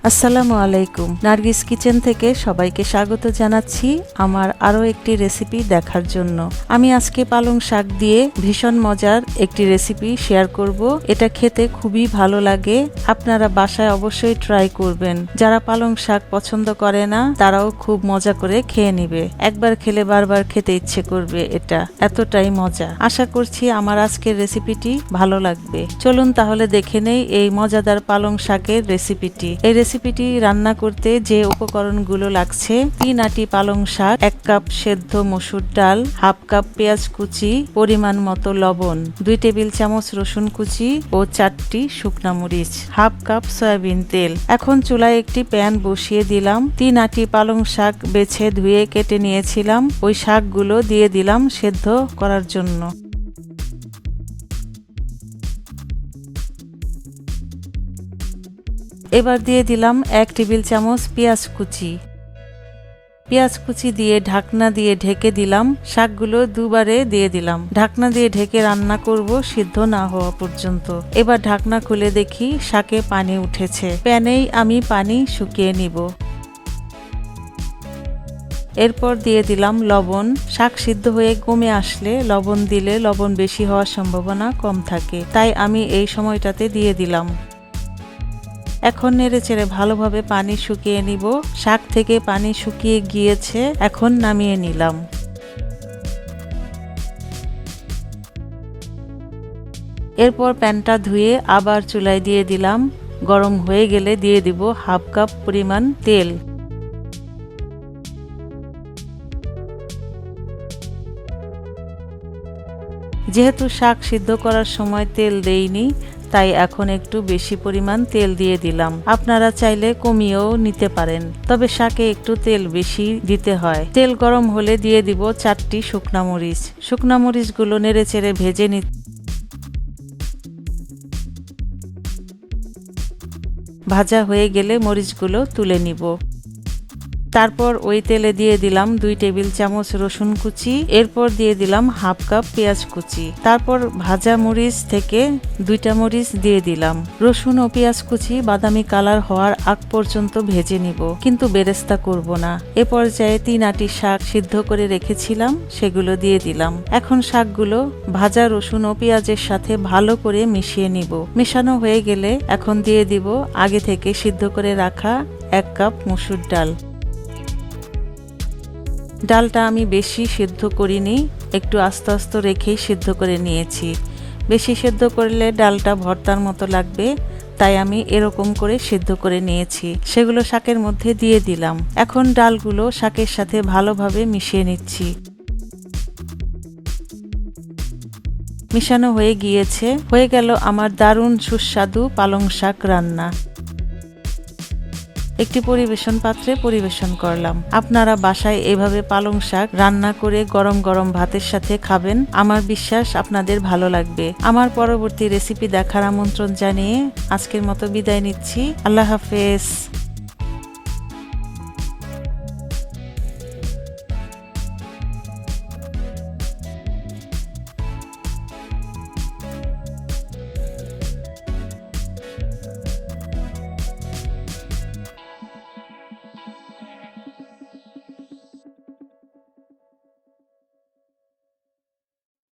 আসসালামু আলাইকুম। নার্গিস কিচেন থেকে সবাইকে স্বাগত জানাচ্ছি আমার আরও একটি রেসিপি দেখার জন্য। আমি আজকে পালং শাক দিয়ে ভীষণ মজার একটি রেসিপি শেয়ার করব। এটা খেতে খুবই ভালো লাগে, আপনারা বাসায় অবশ্যই ট্রাই করবেন। যারা পালং শাক পছন্দ করে না তারাও খুব মজা করে খেয়ে নেবে, একবার খেলে বারবার খেতে ইচ্ছে করবে। এটা এতটাই মজা। আশা করছি আমার আজকের রেসিপিটি ভালো লাগবে। চলুন তাহলে দেখে নেই এই মজাদার পালং শাকের রেসিপিটি। এই রেসিপিটি রান্না করতে যে উপকরণগুলো লাগছে: 3 আটি পালং শাক, 1 কাপ সেদ্ধ মসুর ডাল, হাফ কাপ পেঁয়াজ কুচি, পরিমাণ মতো লবণ, 2 টেবিল চামচ রসুন কুচি ও 4টি শুকনা মরিচ, হাফ কাপ সয়াবিন তেল। এখন চুলায় একটি প্যান বসিয়ে দিলাম। 3 আটি পালং শাক বেছে ধুয়ে কেটে নিয়েছিলাম, ওই শাকগুলো দিয়ে দিলাম সেদ্ধ করার জন্য। এবার দিয়ে দিলাম 1 টেবিল চামচ পেঁয়াজ কুচি। পেঁয়াজ কুচি দিয়ে ঢাকনা দিয়ে ঢেকে দিলাম। শাকগুলো দুবারে দিয়ে দিলাম। ঢাকনা দিয়ে ঢেকে রান্না করব সিদ্ধ না হওয়া পর্যন্ত। এবার ঢাকনা খুলে দেখি শাকে পানি উঠেছে। প্যানেই আমি পানি শুকিয়ে নিব। এরপর দিয়ে দিলাম লবণ। শাক সিদ্ধ হয়ে কমে আসলে লবণ দিলে লবণ বেশি হওয়ার সম্ভাবনা কম থাকে, তাই আমি এই সময়টাতে দিয়ে দিলাম। এখন নেড়েচেড়ে ভালোভাবে পানি শুকিয়ে নিব। শাক থেকে পানি শুকিয়ে গিয়েছে, এখন নামিয়ে নিলাম। এরপর প্যানটা ধুয়ে আবার চুলায় দিয়ে দিলাম। গরম হয়ে গেলে দিয়ে দিব হাফ কাপ পরিমাণ তেল। যেহেতু শাক সিদ্ধ করার সময় তেল দেইনি, তাই এখন একটু বেশি পরিমাণ তেল দিয়ে দিলাম। আপনারা চাইলে কমিয়েও নিতে পারেন, তবে শাকে একটু তেল বেশি দিতে হয়। তেল গরম হলে দিয়ে দিব 4টি শুকনা মরিচ। শুকনা মরিচগুলো নেড়েচেড়ে ভেজে ভাজা হয়ে গেলে মরিচগুলো তুলে নিব। তারপর ওই তেলে দিয়ে দিলাম 2 টেবিল চামচ রসুন কুচি। এরপর দিয়ে দিলাম হাফ কাপ পেঁয়াজ কুচি। তারপর ভাজা মরিচ থেকে 2টা মরিচ দিয়ে দিলাম। রসুন ও পেঁয়াজ কুচি বাদামি কালার হওয়ার আগ পর্যন্ত ভেজে নিব, কিন্তু বেরেস্তা করব না। এ পর্যায়ে 3 আটি শাক সিদ্ধ করে রেখেছিলাম, সেগুলো দিয়ে দিলাম। এখন শাকগুলো ভাজা রসুন ও পেঁয়াজের সাথে ভালো করে মিশিয়ে নিব। মেশানো হয়ে গেলে এখন দিয়ে দিব আগে থেকে সিদ্ধ করে রাখা 1 কাপ মসুর ডাল। ডালটা আমি বেশি সিদ্ধ করিনি, একটু আস্তে আস্তে রেখেই সিদ্ধ করে নিয়েছি। বেশি সিদ্ধ করলে ডালটা ভর্তার মতো লাগবে, তাই আমি এরকম করে সিদ্ধ করে নিয়েছি। সেগুলো শাকের মধ্যে দিয়ে দিলাম। এখন ডালগুলো শাকের সাথে ভালোভাবে মিশিয়ে নিচ্ছি। মিশানো হয়ে গিয়েছে। হয়ে গেল আমার দারুণ সুস্বাদু পালং শাক রান্না। একটি পরিবেশন পাত্রে পরিবেশন করলাম। আপনারা বাসায় এভাবে পালং শাক রান্না করে গরম গরম ভাতের সাথে খাবেন। আমার বিশ্বাস আপনাদের ভালো লাগবে। আমার পরবর্তী রেসিপি দেখার আমন্ত্রণ জানিয়ে আজকের মতো বিদায় নিচ্ছি। আল্লাহ হাফেজ।